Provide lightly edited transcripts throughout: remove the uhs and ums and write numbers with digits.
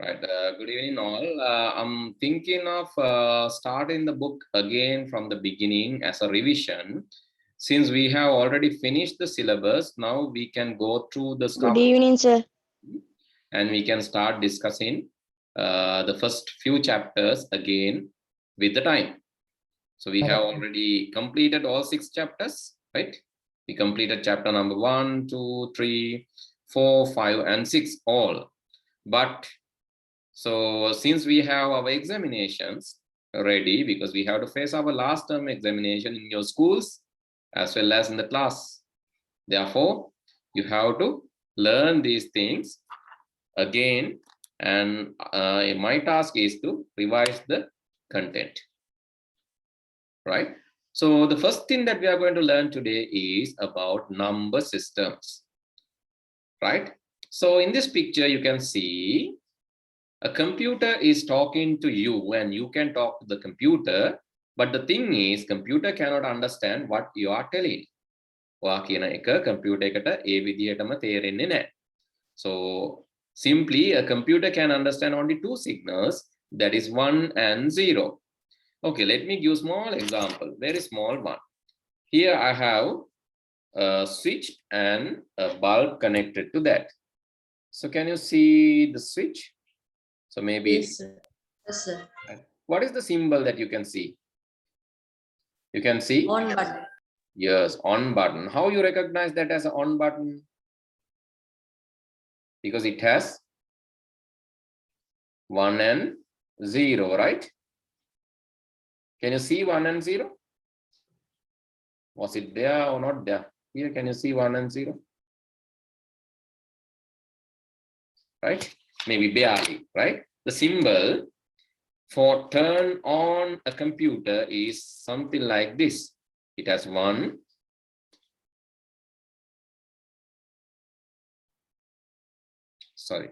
Right. Good evening, all. I'm thinking of starting the book again from the beginning as a revision. Since we have already finished the syllabus, now we can go through the stuff. Good evening, sir. And we can start discussing the first few chapters again with the time. So we have already completed all 6 chapters, right? We completed chapter number 1, 2, 3, 4, 5, and 6 all. But so since we have our examinations ready, because we have to face our last term examination in your schools as well as in the class. Therefore, you have to learn these things again, and my task is to revise the content. Right? So the first thing that we are going to learn today is about number systems. Right? So in this picture, you can see a computer is talking to you and you can talk to the computer, but the thing is computer cannot understand what you are telling. So simply a computer can understand only 2 signals, that is 1 and 0. Okay, let me give small example, very small one. Here I have a switch and a bulb connected to that. So can you see the switch? So maybe yes, sir. Yes, sir. What is the symbol that you can see? You can see On button. Yes, on button. How you recognize that as an on button? Because it has 1 and 0, right? Can you see 1 and 0? Was it there or not there? Here, can you see 1 and 0? Right? Maybe barely, right? The symbol for turn on a computer is something like this. It has 1. Sorry.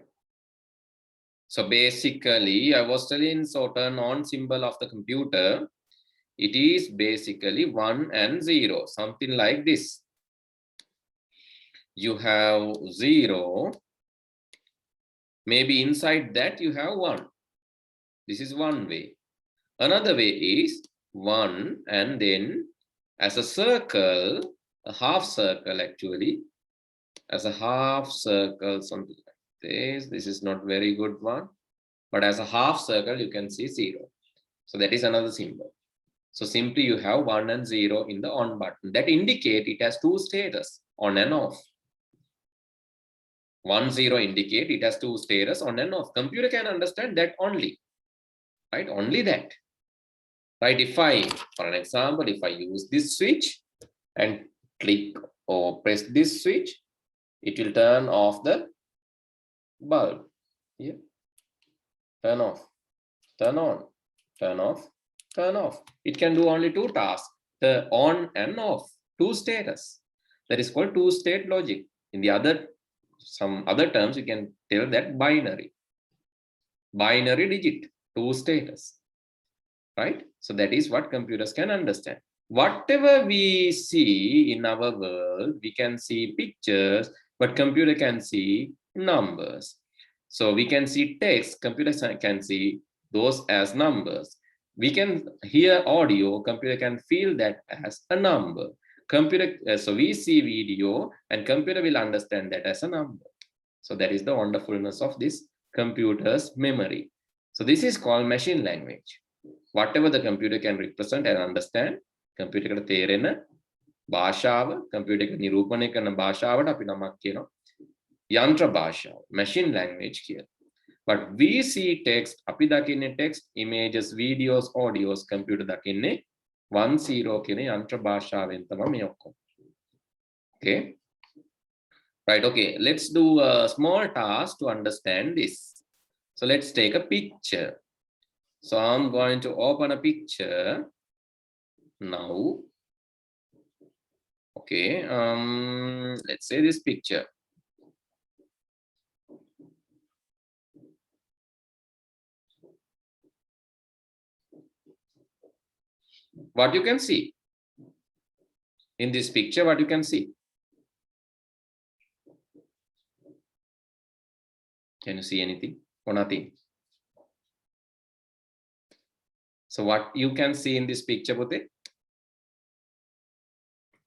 So basically, I was telling, so turn on symbol of the computer, it is basically 1 and 0, something like this. You have 0, maybe inside that you have 1. This is one way. Another way is 1 and then as a circle, a half circle actually, as a half circle, something like this. This is not very good one, but as a half circle, you can see 0. So that is another symbol. So simply you have 1 and 0 in the on button. That indicate it has 2 status, on and off. 1, 0 indicate it has 2 status, on and off. Computer can understand that only, right? Only that. Right? If I, for an example, if I use this switch and click or press this switch, it will turn off the bulb. Here. Turn off, turn on, turn off, turn off. It can do only 2 tasks, the on and off, 2 status. That is called 2-state logic. In the other, some other terms, you can tell that binary digit, 2 status. Right? So that is what computers can understand. Whatever we see in our world, we can see pictures, but computer can see numbers. So we can see text, computer can see those as numbers. We can hear audio, computer can feel that as a number. So we see video and computer will understand that as a number. So that is the wonderfulness of this computer's memory. So this is called machine language. Whatever the computer can represent and understand, computer එකට තේරෙන භාෂාව, computer එක නිරූපණය කරන භාෂාවට අපි නමක් කියනවා යන්ත්‍ර භාෂාව, machine language කියලා. But we see text, අපි දකින්නේ text, images, videos, audios, computer දකින්නේ 10 කියන යන්ත්‍ර භාෂාවෙන් තමයි මේ ඔක්කොම. Okay? Right, okay. Let's do a small task to understand this. So let's take a picture. So I'm going to open a picture now. Okay, let's say this picture. What you can see in this picture, what you can see? Can you see anything? or nothing? So what you can see in this picture, Pute?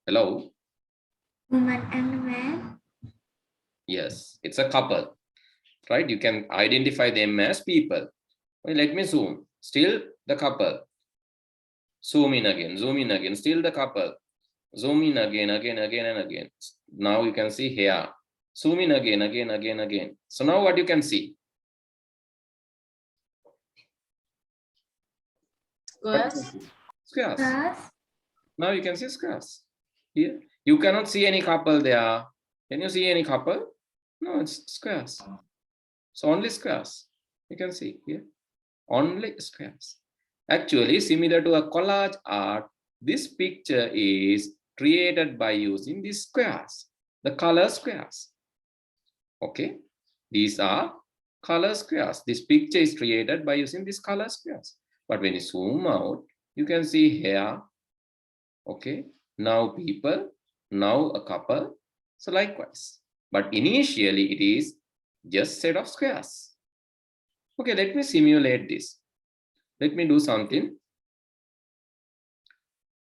Hello? Woman and man. Yes, it's a couple, right? You can identify them as people. Okay, let me zoom. Still the couple. Zoom in again, still the couple. Zoom in again, and again. Now you can see here. Zoom in again. So now what you can see? Squares. Squares. Now you can see squares. Here. You cannot see any couple there. Can you see any couple? No, it's squares. So only squares. You can see here. Only squares. Actually, similar to a collage art, this picture is created by using these squares, the color squares. Okay, these are color squares. This picture is created by using these color squares. But when you zoom out, you can see here, okay, now people, now a couple. So likewise, but initially it is just set of squares. Okay, let me simulate this. Let me do something,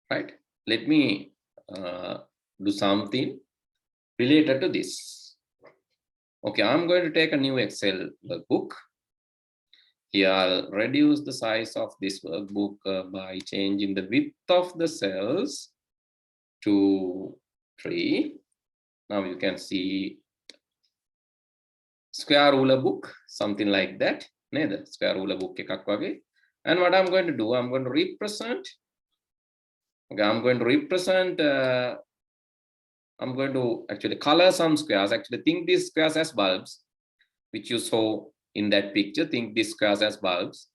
right? Let me do something related to this. Okay, I'm going to take a new Excel workbook. Here I'll reduce the size of this workbook by changing the width of the cells to 3. Now you can see square ruler book, something like that. Neither square ruler book ekak wage. And what I'm going to do, I'm going to represent. Okay, I'm going to actually color some squares. Actually, think these squares as bulbs, which you saw in that picture. Think these squares as bulbs.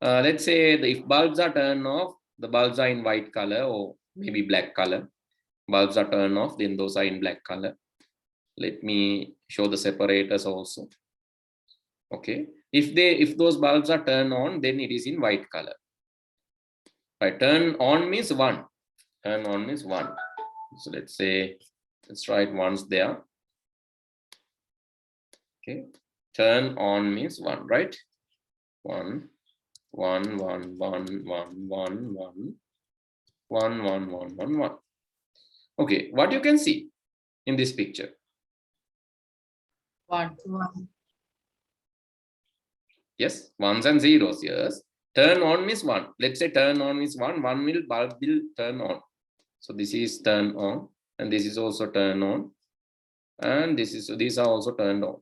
Let's say if bulbs are turned off, the bulbs are in white color or maybe black color. Bulbs are turned off, then those are in black color. Let me show the separators also. Okay, if those bulbs are turned on, then it is in white color. Right, turn on means 1. Turn on means 1. So let's say, let's write ones there. Okay, turn on means 1, right? 1, 1, 1, 1, 1, 1, 1, 1, 1, 1, 1, 1. Okay, what you can see in this picture? 1. Yes, ones and zeros. Yes. Turn on means 1. Let's say turn on means 1. Bulb will turn on. So this is turn on, and this is also turn on, and these are also turned on.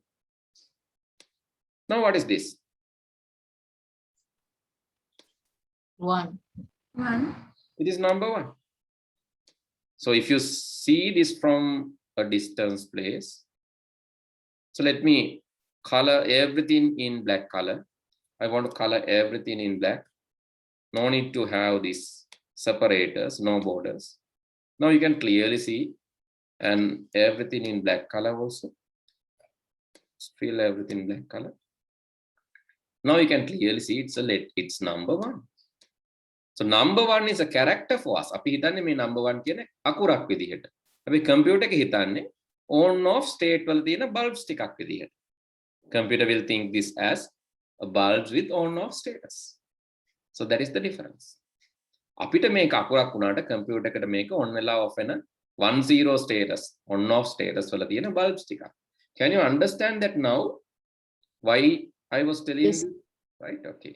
Now what is this? 1. It is number 1. So if you see this from a distance place, so let me color everything in black color. I want to color everything in black. No need to have these separators, no borders. Now you can clearly see, and everything in black color also. Fill everything in black color. Now you can clearly see it's number 1. So number 1 is a character for us. අපි හිතන්නේ මේ number 1 කියන අකුරක් විදිහට. අපි computer එක හිතන්නේ on off state වල තියෙන bulbs ටිකක් විදිහට. Computer will think this as a bulbs with on off status. So that is the difference. අපිට මේක අකුරක් වුණාට computer එකට මේක on වෙලා off වෙන 10 status, on off status වල තියෙන bulbs ටිකක්. Can you understand that now? Why I was telling Yes. you, right? Okay.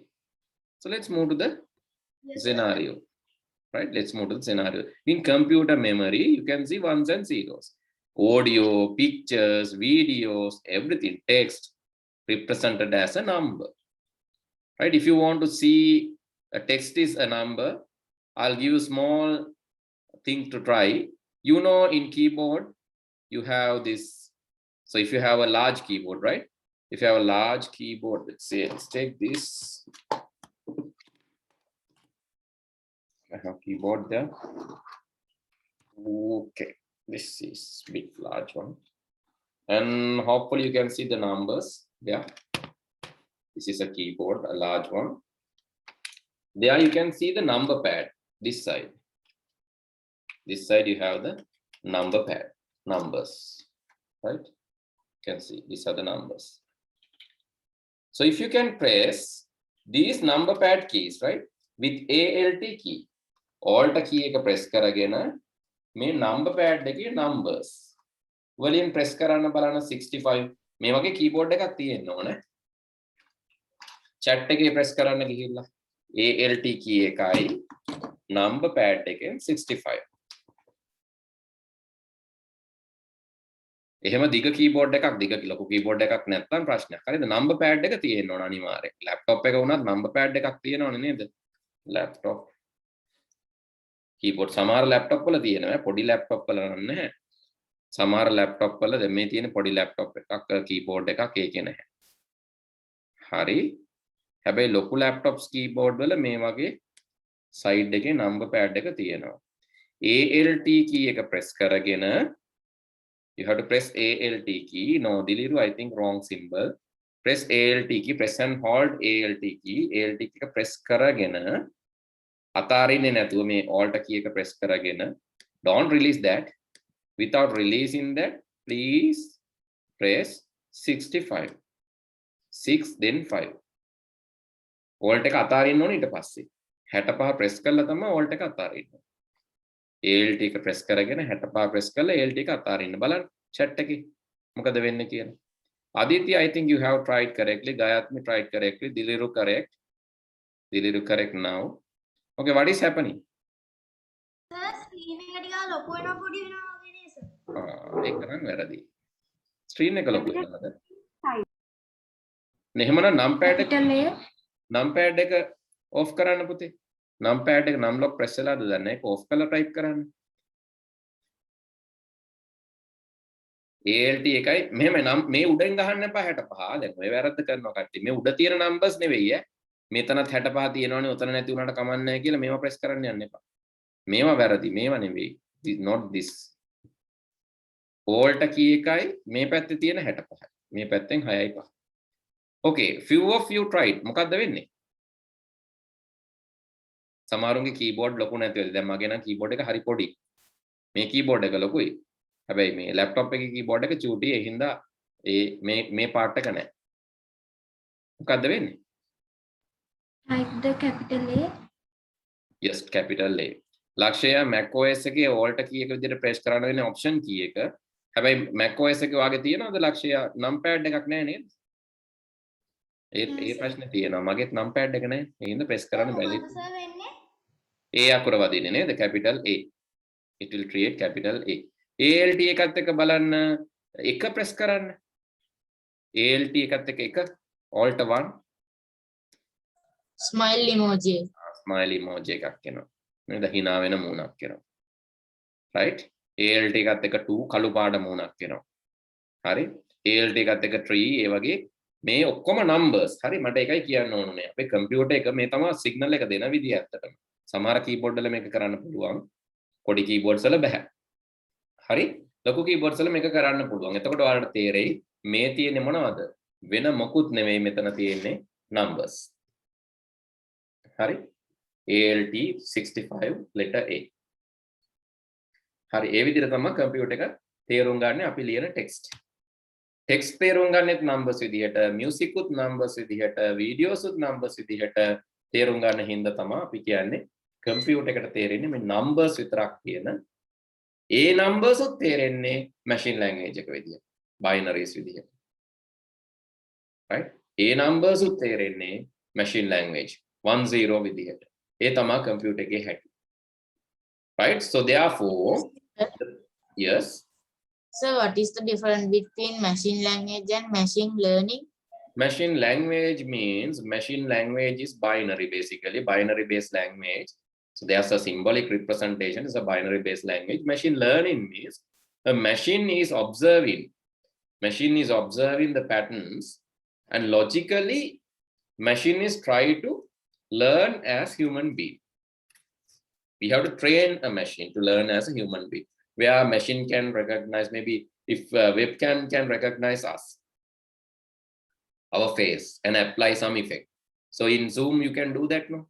So let's move to the scenario, right? Let's move to the scenario. In computer memory, you can see ones and zeros. Audio, pictures, videos, everything, text represented as a number, right? If you want to see a text is a number, I'll give you a small thing to try. You know, in keyboard, you have this. So if you have a large keyboard, right? If you have a large keyboard, let's say, let's take this. I have keyboard there. Okay, this is big large one, and hopefully you can see the numbers there. This is a keyboard, a large one. There you can see the number pad. This side you have the number pad, numbers, right? You can see these are the numbers. So if you can press these number pad keys, right, with ALT key, Alt key එක press කරගෙන මේ number pad එකේ numbers වලින් press කරන්න බලන්න 65 මේ වගේ keyboard එකක් තියෙන්න ඕනේ. chat එකේ press කරන්න ගිහිල්ලා ALT key එකයි number pad එකෙන් 65. එහෙම දිග keyboard එකක් දිග ලොකු keyboard එකක් නැත්නම් ප්‍රශ්නයක්. හරිද? number pad එක තියෙන්න ඕන අනිවාර්යෙන්. laptop එක වුණත් number pad එකක් තියෙනවනේ නේද? laptop keyboard සමහර laptop වල තියෙනවා. පොඩි laptop වල නැහැ. සමහර laptop වල දැන් මේ තියෙන පොඩි laptop එකක් keyboard එකක් ඒකේ නැහැ. හරි. හැබැයි ලොකු laptops keyboard වල මේ වගේ side එකේ number pad එක තියෙනවා. ALT key එක press කරගෙන you have to press ALT key. No, Diliru, I think wrong symbol. Press ALT key, press and hold ALT key. ALT key එක press කරගෙන අතාරින්නේ නැතුව මේ Alt key එක press කරගෙන don't release that. Without releasing that, please press 65. 6 then 5. Alt එක අතාරින්න ඕනේ ඊට පස්සේ. 65 press කළා තමයි Alt එක අතාරින්න. ALT එක press කරගෙන 65 press කරලා ALT එක අතාරින්න බලන්න chat එකේ මොකද වෙන්නේ කියලා. Aditya, I think you have tried correctly. Gayatri tried correctly. Diliru correct. Diliru correct now. Okay, what is happening? Sir, screen එක ටිකක් ලොකු වෙනවා පොඩි වෙනවා වගේ නේද sir? ඒක නම් වැරදි. screen එක ලොකු වෙනවද? එහෙමනම් numpad එක off කරන්න පුතේ. numpad එක num lock press වෙලාද දන්නේ ඒක off කරලා type කරන්න. ALT එකයි මෙහෙම නම් මේ උඩෙන් ගහන්න එපා 65. දැන් ඔය වැරද්ද කරනවා කට්ටිය. මේ උඩ තියෙන numbers නෙවෙයි ඈ. මෙතනත් 65 තියෙනවනේ උතන නැති වුණාට කමක් නැහැ කියලා මේවා press කරන්න යන්න එපා. මේවා වැරදි. මේවා නෙවෙයි. Not this. Alt key එකයි මේ පැත්තේ තියෙන 65. මේ පැත්තෙන් 6යි 5. Okay, few of you tried. මොකද්ද වෙන්නේ? සමහරුන්ගේ keyboard ලොකු නැති වෙලද. දැන් මගේ නම් keyboard එක හරි පොඩි. මේ keyboard එක ලොකුයි. හැබැයි මේ laptop එකේ keyboard එක චූටි. ඒ හින්දා මේ part එක නැහැ. මොකද්ද වෙන්නේ? Type the capital A. Yes, capital A. ලක්ෂය Mac OS එකේ Alt key එක විදිහට press කරන්න වෙන්නේ option key එක. හැබැයි Mac OS එකේ වාගේ තියෙනවද ලක්ෂය numpad එකක් නැහැ නේද? ඒ ප්‍රශ්නේ තියෙනවා. මගේත් numpad එක නැහැ. ඒ හින්දා press කරන්න බැරි. A අකුර වදින්නේ නේද? capital A. It will create capital A. ALT එකත් එක්ක බලන්න එක press කරන්න. ALT එකත් එක්ක එක Alt 1 Smile emoji. Smile emoji එකක් එනවා. නේද? hina වෙන මූණක් එනවා. right? ALT එකත් එක්ක 2 කළු පාට මූණක් එනවා. හරි? ALT එකත් එක්ක 3 ඒ වගේ මේ ඔක්කොම numbers. හරි? මට එකයි කියන්න ඕනේ. අපේ computer එක මේ තමයි signal එක දෙන විදිය ඇත්තටම. සමහර keyboard වල මේක කරන්න පුළුවන්. පොඩි keyboards වල බෑ. හරි? ලොකු keyboards වල මේක කරන්න පුළුවන්. එතකොට ඔයාලට තේරෙයි මේ තියෙන්නේ මොනවද? වෙන මොකුත් නෙමෙයි මෙතන තියෙන්නේ numbers. හරි? ALT 65 letter A. හරි, ඒ විදිහට තමයි computer එක තේරුම් ගන්න අපි ලියන text. text තේරුම් ගන්නෙත් numbers විදිහට, music උත් numbers විදිහට, videos උත් numbers විදිහට තේරුම් ගන්න හින්දා තමයි අපි කියන්නේ computer එකට තේරෙන්නේ මේ numbers විතරක් කියන. ඒ numbers උත් තේරෙන්නේ machine language එක විදිහට, binaries විදිහට. right? ඒ numbers උත් තේරෙන්නේ machine language 10 විදිහට. ඒ තමයි computer එකේ හැටි. right? So therefore, yes. So what is the difference between machine language and machine learning? Machine language means machine language is binary, basically binary based language. So there's a symbolic representation. It's a binary based language. Machine learning means a machine is observing the patterns, and logically machine is trying to learn as human being. We have to train a machine to learn as a human being, where a machine can recognize, maybe if webcam can recognize us, our face, and apply some effect. So in Zoom you can do that, no?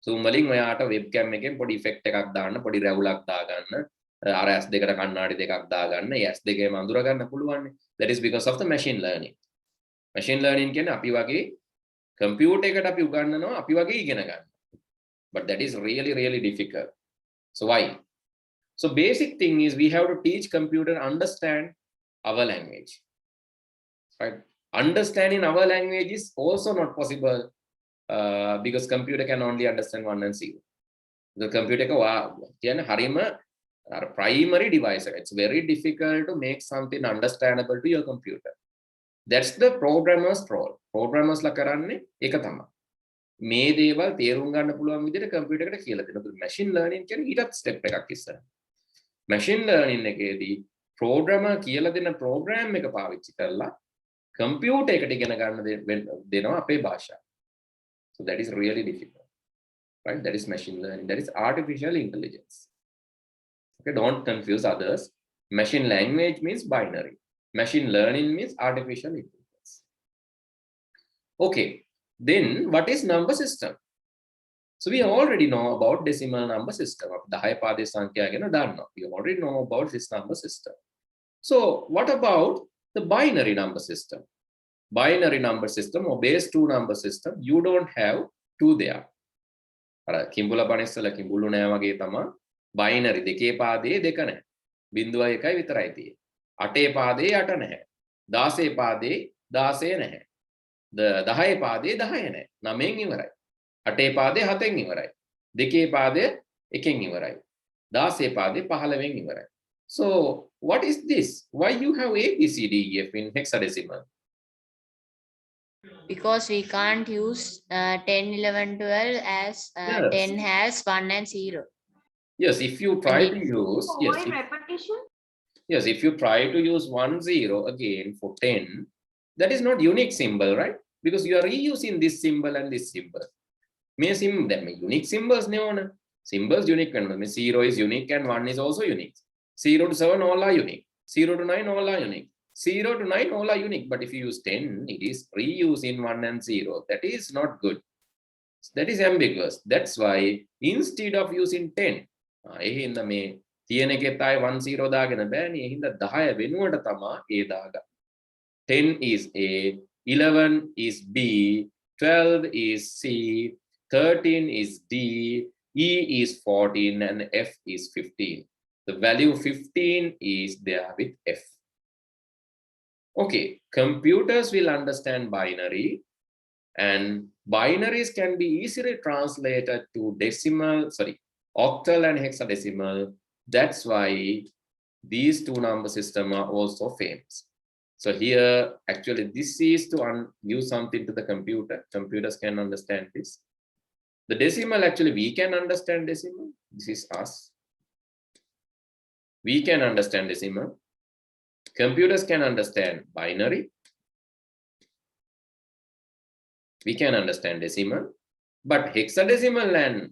Zoom වලින් ඔයාට webcam එකෙන් පොඩි effect එකක් දාන්න, පොඩි රැවුලක් දාගන්න, අර S දෙකට කණ්ණාඩි දෙකක් දාගන්න, ඒ S දෙකේම අඳුර ගන්න පුළුවන්. That is because of the machine learning. Machine learning කියන්නේ අපි වගේ computer එකට අපි උගන්වනවා අපි වගේ ඉගෙන ගන්න. But that is really difficult. So why? So basic thing is we have to teach computer understand our language. Right? Understanding our language is also not possible because computer can only understand 1 and 0. The computer can harima primary device. It's very difficult to make something understandable to your computer. That's the programmer's role. Programmers la karanne eka thama. මේ දේවල් තේරුම් ගන්න පුළුවන් විදිහට computer එකට කියලා දෙනවා. Machine learning කියන්නේ ඊටත් ස්ටෙප් එකක් ඉස්සර. මැෂින් ලර්නින් එකේදී ප්‍රෝග්‍රෑමර් කියලා දෙන ප්‍රෝග්‍රෑම් එක පාවිච්චි කරලා කම්පියුටර් එකට ඉගෙන ගන්න දෙනවා අපේ භාෂාව. So that is really difficult. Right? That is machine learning. That is artificial intelligence. Okay, don't confuse others. Machine language means binary. Machine learning means artificial intelligence. Okay, then what is number system? So we already know about decimal number system. We already know about this number system. So what about the binary number system? Binary number system or base 2 number system, you don't have 2 there. කිඹුලා පණිස්සල කිඹුලු නෑ වගේ තමයි binary දෙකේ පාදේ දෙක නැහැ. 0.1යි විතරයි තියෙන්නේ. 8 පාදේ 8 නැහැ. 16 පාදේ 16 නැහැ. 10 පාදේ 10 නැහැ. 9න් ඉවරයි. 8 පාදේ 7න් ඉවරයි. 2 පාදේ 1න් ඉවරයි. 16 පාදේ 15න් ඉවරයි. So what is this? Why you have A, B, C, D, E, F in hexadecimal? Because we can't use 10, 11, 12 as Yes. 10 has 1 and 0. Yes, if you try to use repetition. Yes, if you try to use 1 0 again for 10, that is not unique symbol, right? Because you are reusing this symbol and this symbol. Unique symbols ne symbols unique and 0 is unique and 1 is also unique. 0 to 7 all are unique. 0 to 9 all are unique. 0 to 9 all are unique. But if you use 10, it is reusing 1 and 0. That is not good. That is ambiguous. That's why instead of using 10, එහෙනම් මේ තියෙන එකෙත් ආයේ 1 0 දාගෙන බෑනේ. එහෙනම් 10 වෙනුවට තමයි A දාගන්න. 10 is A, 11 is B, 12 is C, 13 is D, E is 14 and F is 15. The value 15 is there with F. Okay, computers will understand binary, and binaries can be easily translated to octal and hexadecimal. That's why these 2 number systems are also famous. So here, actually, this is to use something to the computer. Computers can understand this. The decimal, actually, we can understand decimal. This is us. We can understand decimal. Computers can understand binary. We can understand decimal. But hexadecimal and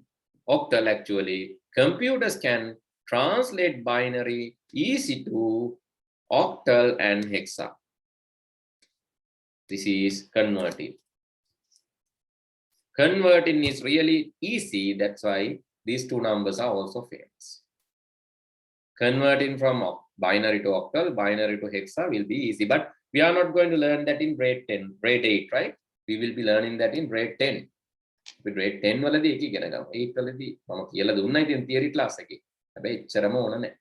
octal, actually, computers can translate binary easy to octal and hexa. This is converting. Converting is really easy. That's why these 2 numbers are also famous. Converting from binary to octal, binary to hexa will be easy. But we are not going to learn that in grade 10, grade 8, right? We will be learning that in grade 10. Grade 10 වලදී එක ඉගෙන ගමු. 8 වලදී මම කියලා දුන්නා ඉතින් theory class එකේ. හැබැයි එච්චරම ඕන නැහැ.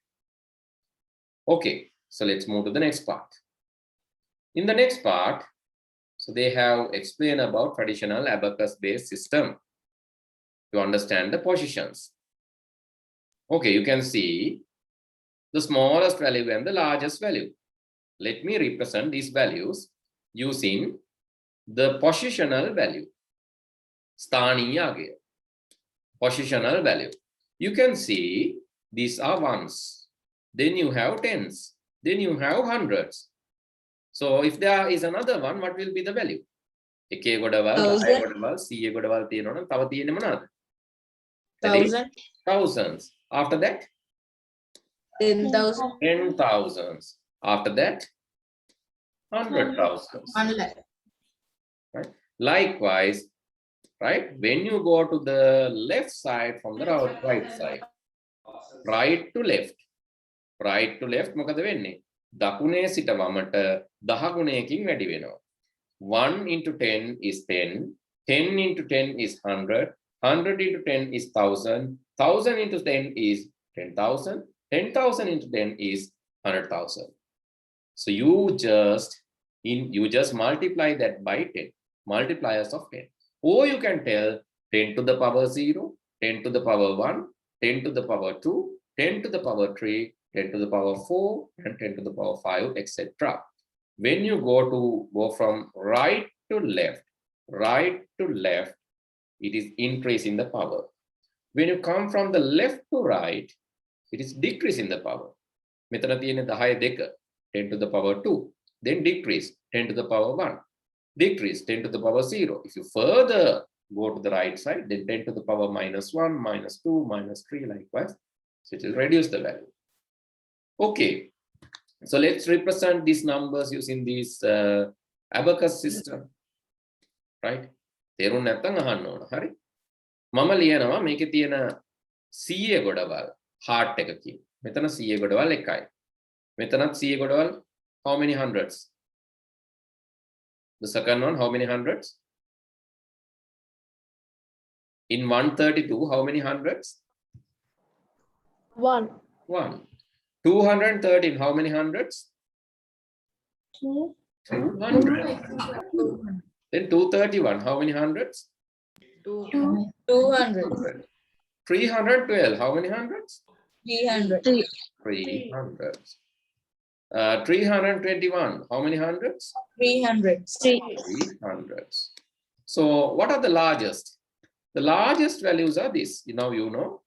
Okay, so let's move to the next part. In the next part, so they have explained about traditional abacus based system to understand the positions. Okay, you can see the smallest value and the largest value. Let me represent these values using the positional value. Sthaniyagaya. Positional value. You can see these are ones. Then you have tens. Then you have hundreds. So if there is another one, what will be the value? එකේ ගොඩවල් 10 ගොඩවල් 100 ගොඩවල් තියෙනවා නම් තව තියෙන්නේ මොනවාද? 1000. Thousands. After that 10,000. 10,000s. After that 100,000s. 1 lakh. Right? Likewise, right? When you go to the left side from the right side, right to left, මොකද වෙන්නේ? දකුණේ සිට වමට 10 ගුණයකින් වැඩි වෙනවා. 1 into 10 is 10. 10 into 10 is 100. 100 into 10 is 1,000. 1,000 into 10 is 10,000. 10,000 into 10 is 100,000. So you just multiply that by 10, multipliers of 10. Or you can tell 10 to the power 0, 10 to the power 1, 10 to the power 2, 10 to the power 3, 10 to the power 4, and 10 to the power 5, etc. When you go from right to left, it is increase in the power. When you come from the left to right, it is decrease in the power. මෙතන තියෙන 10 2, 10 to the power 2, then decrease 10 to the power 1, decrease 10 to the power 0. If you further go to the right side, then 10 to the power minus 1, minus 2, minus 3, likewise. So it will reduce the value. Okay, so let's represent these numbers using this Abacus system, right? තේරුම් නැත්නම් අහන්න ඕන. හරි. මම ලියනවා මේකේ තියෙන 100 ගොඩවල් heart එකකින්. මෙතන 100 ගොඩවල් එකයි. මෙතනත් 100 ගොඩවල් how many hundreds? The second one, how many hundreds? In 132, how many hundreds? 1. 1. 213, how many hundreds? 2. 200. Then 231, how many hundreds? 200. 312, how many hundreds? 300. 300. 321, how many hundreds? 300. 300s. So what are the largest? The largest values are this. Now you know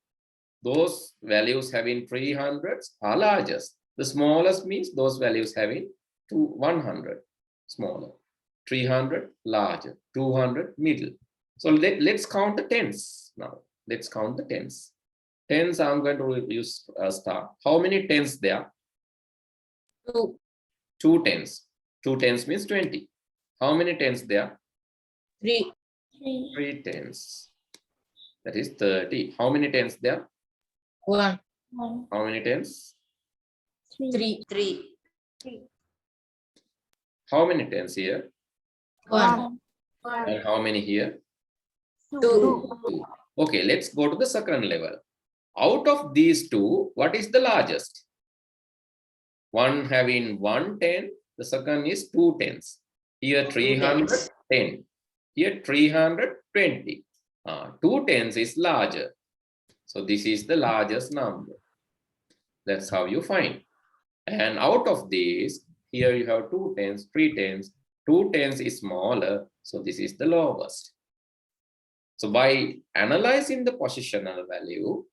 those values having 300s are largest. The smallest means those values having 100 smaller. 300 larger, 200 middle. So let's count the tens now. Let's count the tens. Tens I'm going to use star. How many tens there? 2. 2 tens. 2 tens means 20. How many tens there? 3. 3 tens. That is 30. How many tens there? 1. How many tens? 3. 3. How many tens here? 1. And how many here? 2. 2. Okay, let's go to the second level. Out of these two, what is the largest? One having 110, the second is 2 tens. Here 310. Here 320. 2 tens is larger. So this is the largest number. That's how you find. And out of these, here you have 2 tens, 3 tens. 2 tens is smaller, so this is the lowest. So by analyzing the positional value,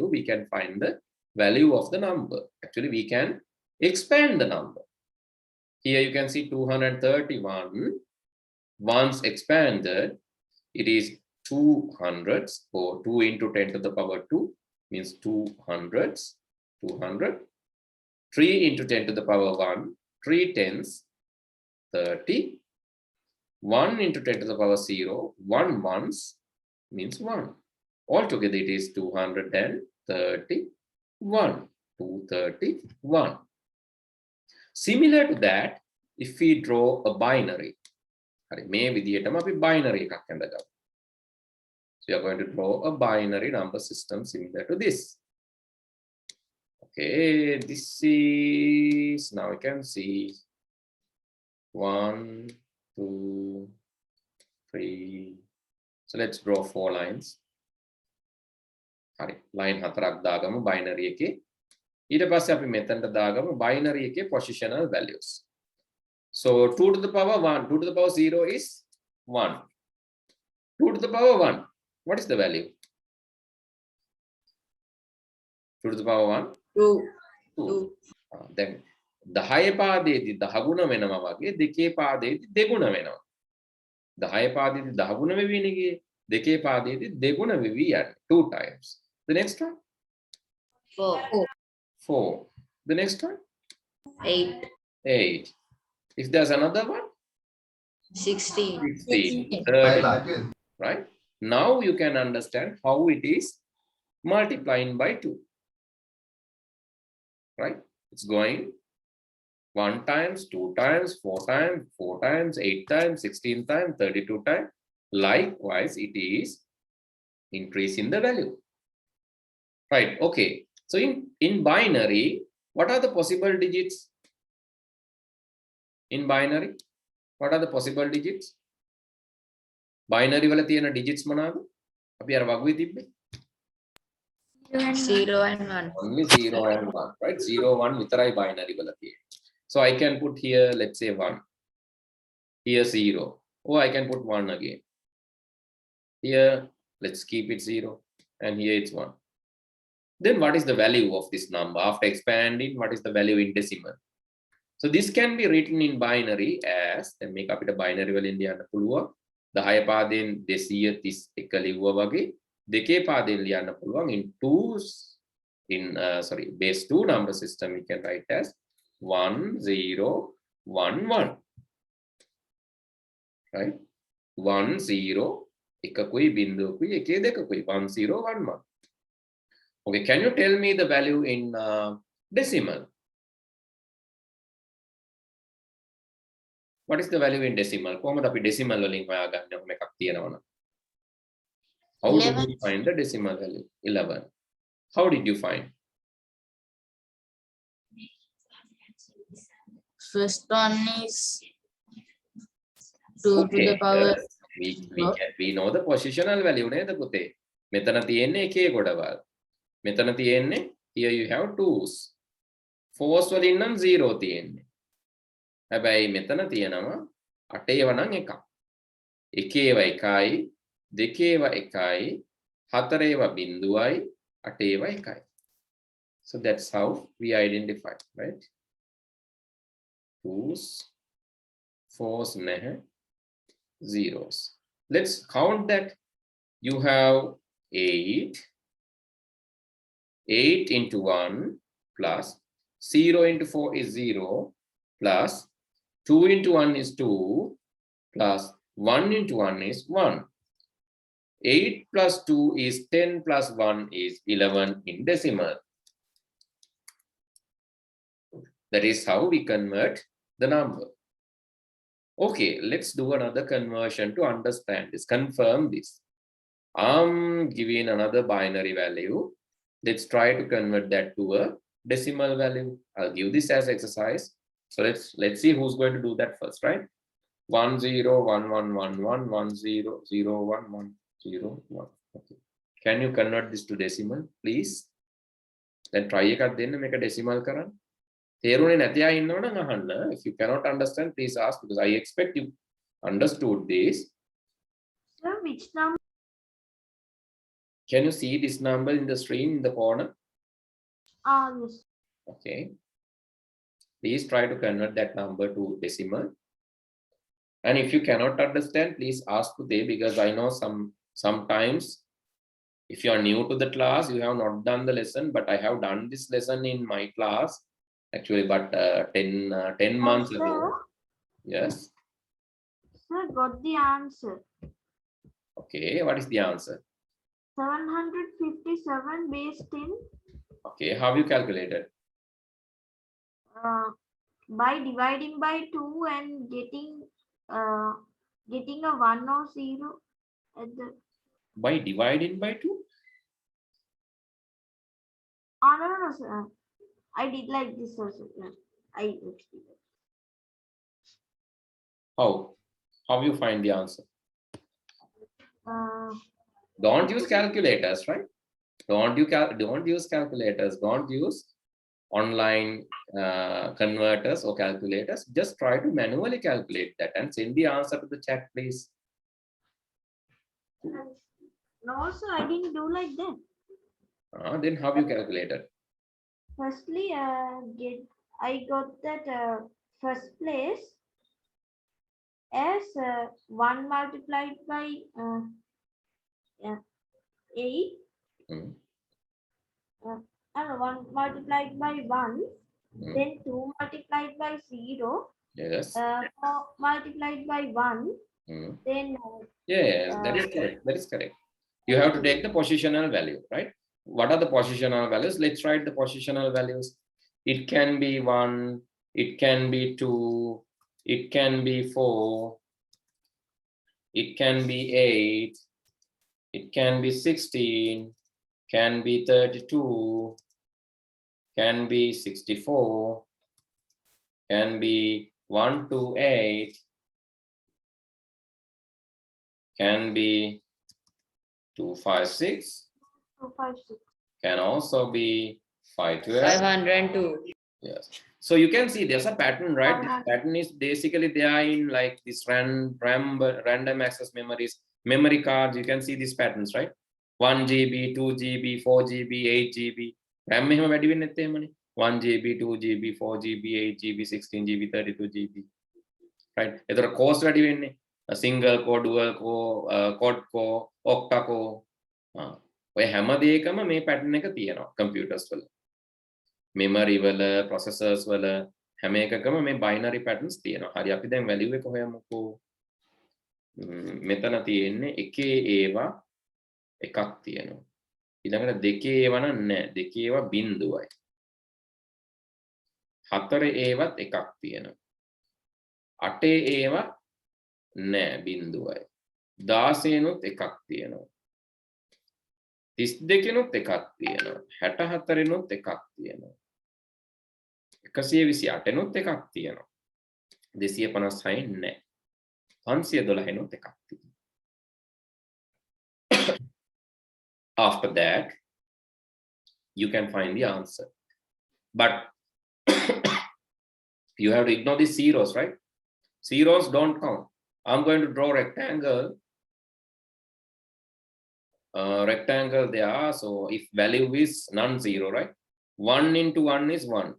we can find the value of the number. Actually, we can expand the number. Here you can see 231. Once expanded, it is 200s, or 2 into 10 to the power 2 means 200s, 200. 3 into 10 to the power 1, 3 tens, 30. 1 into 10 to the power 0, 1 ones means 1. Altogether it is 231. 231. Similar to that, if we draw a binary, binary. So we are going to draw a binary number system similar to this. Okay, this is, now we can see 1, 2, 3. So let's draw 4 lines. Line 4ක් දාගමු binary එකේ. ඊට පස්සේ අපි මෙතනට දාගමු binary එකේ positional values. So 2 to the power 1, 2 to the power 0 is 1. 2 to the power 1, what is the value? 2 to the power 1? 2. 2. Then 10 පාදයේදී 10 ගුණ වෙනවා වගේ දෙකේ පාදයේදී දෙගුණ වෙනවා. 10 පාදයේදී 10 ගුණ වෙවි නේ. දෙකේ පාදයේදී දෙගුණ වෙවි යන්නේ 2 times. The next one? 4. 4. The next one? 8. 8. If there's another one? 16. 16. 30. Right? Now you can understand how it is multiplying by 2. Right? It's going 1 times, 2 times, 4 times, 4 times, 8 times, 16 times, 32 times. Likewise, it is increasing the value. Right, okay. So in binary, what are the possible digits? In binary, what are the possible digits? Binary වල තියෙන digits මොනවාද? අපි අර වගුවේ තිබ්බේ. 0 and 1. Only 0 and 1, right? 0, 1 විතරයි binary වල තියෙන්නේ. So I can put here, let's say 1. Here 0. Or I can put 1 again. Here, let's keep it 0. And here it's 1. Then what is the value of this number? After expanding, what is the value in decimal? So this can be written in binary as, then make up it a binary වලින් ලියන්න පුළුවන්. 10 පාදයෙන් 231 ලිව්වා වගේ දෙකේ පාදයෙන් ලියන්න පුළුවන් in base 2 number system we can write as 1 0 1 1, right? 1 0 එකකුයි බිංදුවකුයි එකේ දෙකකුයි 1 0 1 1. Okay, can you tell me the value in decimal? What is the value in decimal? කොහොමද අපි decimal වලින් හොයාගන්නේ? ඔහොම එකක් තියෙනවා නම්. How did you find the decimal value? 11. How did you find? First one is 2 to the power. We know the positional value නේද පුතේ? මෙතන තියෙන්නේ එකේ ගොඩවල්. මෙතන තියෙන්නේ, here you have 2s. 4s වලින් නම් 0 තියෙන්නේ. හැබැයි මෙතන තියෙනවා 8ඒව නම් එකක්. එකේව එකයි, දෙකේව එකයි, හතරේව බිංදුවයි, අටේව එකයි. So that's how we identify, right? 2s, 4s නැහැ, 0s. Let's count that. You have 8 into 1 plus 0 into 4 is 0 plus 2 into 1 is 2 plus 1 into 1 is 1. 8 plus 2 is 10 plus 1 is 11 in decimal. That is how we convert the number. Okay, let's do another conversion to understand this, confirm this. I'm giving another binary value. Let's try to convert that to a decimal value. I'll give this as exercise. So let's see who's going to do that first, right? 1 0 1 1 1 1 1 0 0 1 1 0 1. Okay. Can you convert this to decimal, please? Then try එකක් දෙන්න මේක decimal කරන්න. තේරුනේ නැති අය ඉන්නවනම් අහන්න. If you cannot understand, please ask, because I expect you understood this. Sir, which number? Can you see this number in the screen in the corner? Yes. Okay. Please try to convert that number to decimal. And if you cannot understand, please ask today, because I know sometimes if you are new to the class, you have not done the lesson, but I have done this lesson in my class actually, but 10 months ago. Yes. Sir, got the answer. Okay, what is the answer? 757 base 10. Okay, how you calculated? By dividing by 2 and getting a 1 or 0 at the. By dividing by 2? No, sir. I did like this also. Yeah. I experienced. How you find the answer? Don't use calculators, right? Don't use calculators. Don't use online converters or calculators. Just try to manually calculate that and send the answer to the chat, please. No, sir, I didn't do like that. Then how you calculated? Firstly, I got that first place as 1 multiplied by 8. And 1 multiplied by 1, then 2 multiplied by 0, Yes. 4 multiplied by 1, then Yes, that is correct. That is correct. You have to take the positional value, right? What are the positional values? Let's write the positional values. It can be 1, it can be 2, it can be 4, it can be 8, it can be 16, can be 32, can be 64, can be 1 to 8, can be 256, 256. can also be 512. 502. Yes. So you can see there's a pattern, right? This pattern is basically there in like this random access memory cards. You can see these patterns, right? 1 GB, 2 GB, 4 GB, 8 GB. RAM 1 GB, 2 GB, 4 GB, 8 GB, 16 GB, 32 GB. Right? Either a course a single core, dual core, quad core, octa core. ඔය හැම දෙයකම මේ pattern එක තියෙනවා computers වල. memory වල, processors වල හැම එකකම මේ binary patterns තියෙනවා. හරි අපි දැන් value එක හොයමුකෝ. මෙතන තියෙන්නේ එකේ ඒවා එකක් තියෙනවා. ඊළඟට දෙකේ ඒවා නැහැ. දෙකේ ඒවා බිඳුවයි. හතරේ ඒවත් එකක් තියෙනවා. අටේ ඒවා නැහැ බිඳුවයි. 16 නුත් එකක් තියෙනවා. 32 නුත් එකක් තියෙනවා. 64 නුත් එකක් තියෙනවා. 128 නුත් එකක් තියෙනවා. 256 නැහැ. 512 නුත් එකක් තියෙනවා. After that, you can find the answer. But you have to ignore the zeros, right? Zeros don't count. I'm going to draw rectangle. Rectangle there. So if value is non-zero, right? 1 into 1 is 1.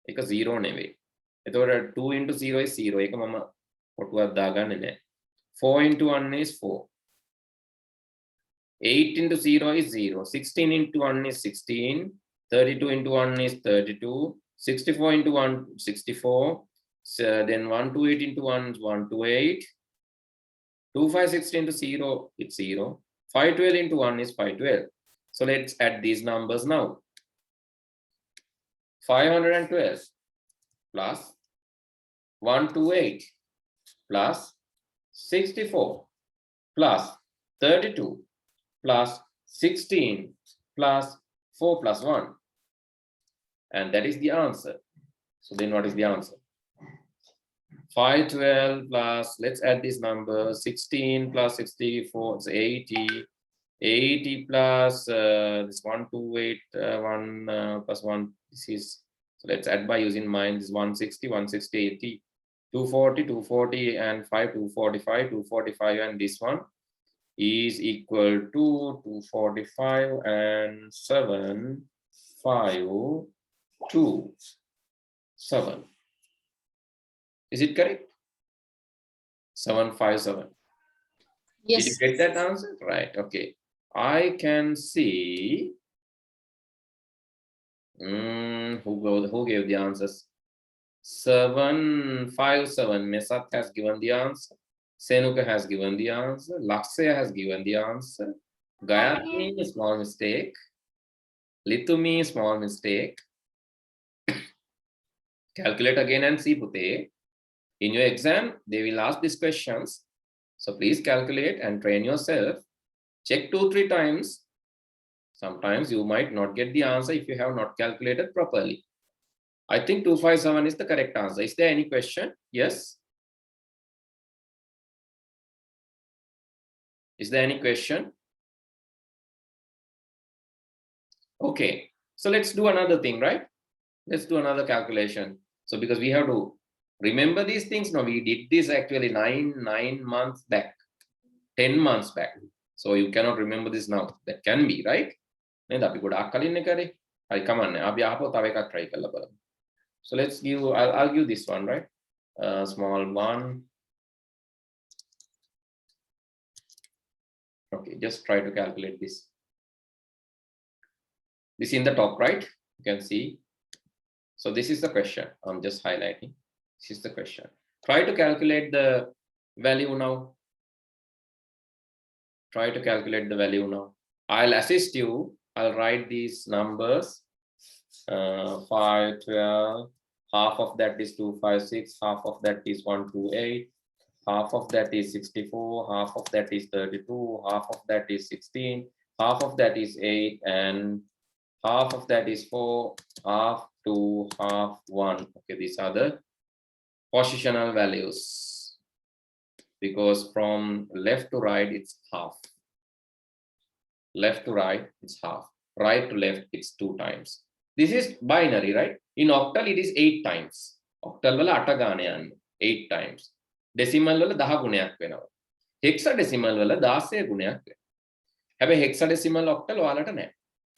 It's a 0 anyway. 2 into 0 is 0. 4 into 1 is 4. 8 into 0 is 0. 16 into 1 is 16. 32 into 1 is 32. 64 into 1, 64. So then 128 into 1 is 128. 256 into 0, it's 0. 512 into 1 is 512. So let's add these numbers now. 512 plus 128 plus 64 plus 32 plus 16 plus 4 plus 1. And that is the answer. So then what is the answer? 512 plus, let's add this number, 16 plus 64, it's 80. 80 plus this 128, 1 plus 1, this is, so let's add by using mind, this 160, 160, 80, 240, 240 and 5, 245, 245 and this one is equal to 245 and 7, 5, 2, 7. Is it correct? 757. Yes. Did you get that answer? Right. Okay. I can see who gave the answers. 757. Mesat has given the answer. Senuka has given the answer. Laksaya has given the answer. Gayatri, small mistake. Litumi, small mistake. Calculate again and see, Pute. In your exam, they will ask these questions. So please calculate and train yourself. Check 2-3 times. Sometimes you might not get the answer if you have not calculated properly. I think 257 is the correct answer. Is there any question? Yes? Is there any question? Okay. So let's do another thing, right? Let's do another calculation. So because we have to remember these things. No, we did this actually 9 months back, 10 months back. So you cannot remember this now. That can be, right? Come on. So let's give, I'll give this one, right? Small one. Okay, just try to calculate this. This is in the top right, you can see. So this is the question. I'm just highlighting. This is the question. Try to calculate the value now. Try to calculate the value now. I'll assist you. I'll write these numbers. 5, 12, half of that is 256, half of that is 128, half of that is 64, half of that is 32, half of that is 16, half of that is 8, and half of that is 4, half 2, half 1. Okay, these are the positional values, because from left to right it's half, left to right it's half, right to left it's 2 times. This is binary, right? In octal it is 8 times. Octal wala 8 gana yanne 8 times. Decimal wala 10 ගුණයක් වෙනවා. hexadecimal වල 16 ගුණයක් වෙනවා. හැබැයි hexadecimal octal ඔයාලට නැහැ.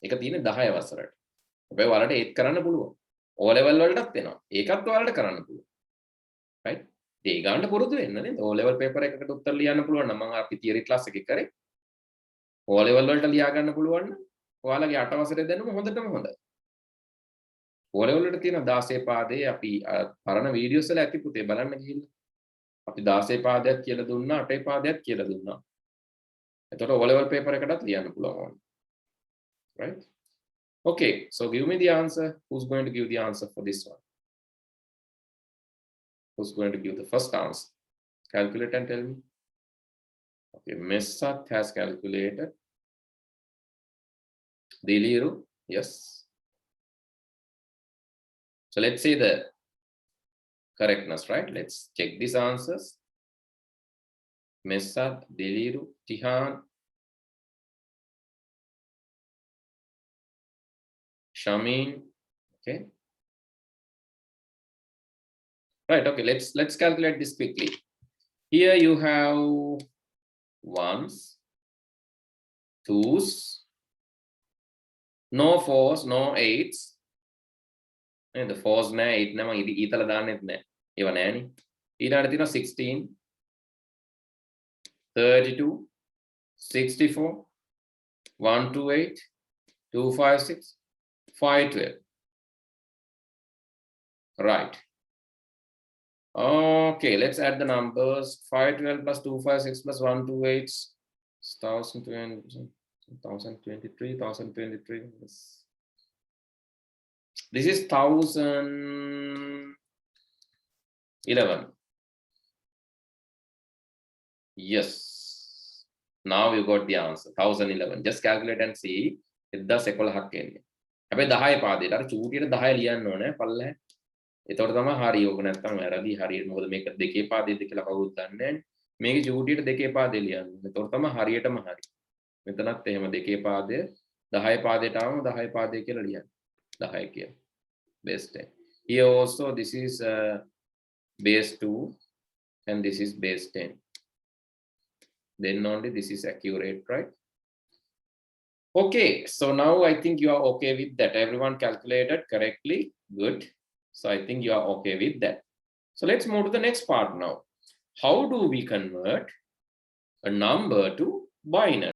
ඒක තියෙන්නේ 10 වසරට. හැබැයි ඔයාලට 8 කරන්න පුළුවන්. O level වලටත් වෙනවා. ඒකත් ඔයාලට කරන්න පුළුවන්. right? ඒ ගන්න පුරුදු වෙන්න නේද? O level paper එකකට උත්තර ලියන්න පුළුවන් නම් මම අපි theory class එකේ කරේ. O level වලට ලියා ගන්න පුළුවන් නම් ඔයාලගේ 8 වසරේ දැනුම හොඳටම හොඳයි. O level වලට තියෙන 16 පාදේ අපි පරණ වීඩියෝස් වල ඇති පුතේ බලන්න ගිහිල්ලා. අපි 16 පාදයක් කියලා දුන්නා 8 පාදයක් කියලා දුන්නා. එතකොට O level paper එකටත් ලියන්න පුළුවන්. right? Okay, so give me the answer. Who's going to give the answer for this one? Who's going to give the first answer? Calculate and tell me. Okay, Messat has calculated. Diliru, yes. So let's say the correctness, right? Let's check these answers. Messat, Diliru, Tihan, Shamin, okay. Right, okay, let's calculate this quickly. Here you have ones, twos, no fours, no eights. And the fours na 8 na mang itala danet na. Iwa na yani. Ina natin 16, 32, 64, 128, 256, 512. Right. Okay, let's add the numbers. 512 plus 256 plus 128 is 1023, 1023. This is 1011. Yes. Now you got the answer. 1011. Just calculate and see. Idda sekol hakkenne. හැබැයි 10 පාදේට අර චූටියට 10 ලියන්න ඕනේ පල්ලෙහ. එතකොට තමයි හරි. ඕක නැත්තම් වැරදි හරියට. මොකද මේක දෙකේ පාදේද කියලා කවුරුත් දන්නේ නැහැ. මේකේ චූටියට දෙකේ පාදේ ලියන්න. එතකොට තමයි හරියටම හරි. මෙතනත් එහෙම දෙකේ පාදේ 10 පාදේට ආවම 10 පාදේ කියලා ලියන්න. 10 කියලා. Base 10. Here also this is base 2 and this is base 10. Then only this is accurate, right? Okay, so now I think you are okay with that. Everyone calculated correctly. Good. So I think you are okay with that. So let's move to the next part now. How do we convert a number to binary?